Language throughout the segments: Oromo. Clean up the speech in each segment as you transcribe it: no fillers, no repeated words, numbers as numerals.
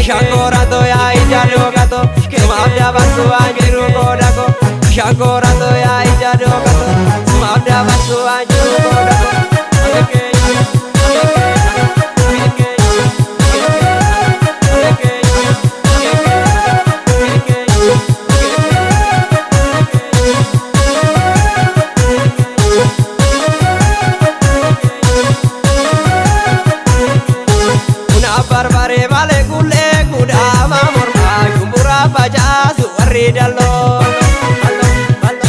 Shangorato ya ijado gato, sumabda bantu anjiru kodako. Shangorato ya ijado gato, sumabda bantu anjiru kodako. Barbare vale gulle gudama morma jumbura bajasu warridallo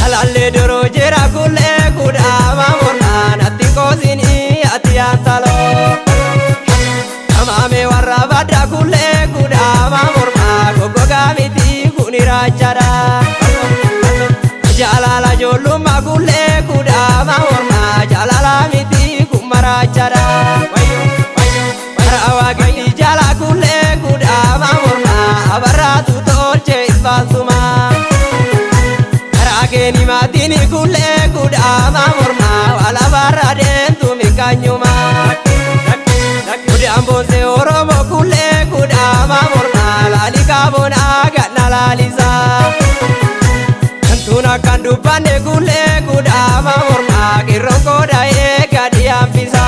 alalle doro jera gulle gudama morma natti cosini ati antalo amame warra bada gulle gudama morma gogoga miti kunirachara Ageni matini kule kudama morma wala baraden tumi kanyuma Kudambose oromo kule kudama morma lali kabona gana lalisa Kantuna kandupane kule kudama morma kiroko dae gadi ambisa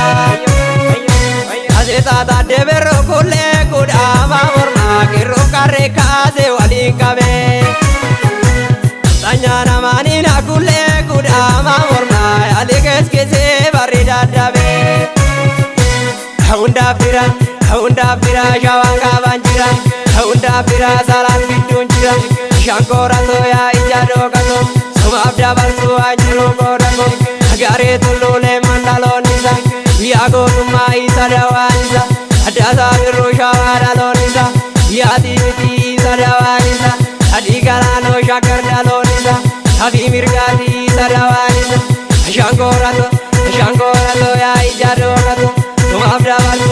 Azeta da debero kule kudama morma kiroka rekaze walikabe Tanyana manina kule kudama morma aliges kese barida dabe Haunda pira jawanga banjira Haunda pira salam bidunjira Shankora toya ijado kato Sumabda balsu anjuru kodako Agare tulule mandalonisa Yago tuma isa dawanisa Adasa biru shawadalonisa Yati biti isa dawanisa Adi galano shakar dalonisa Adi mirgati isa dawanisa Shankora to ya ijado kato Sumabda balsu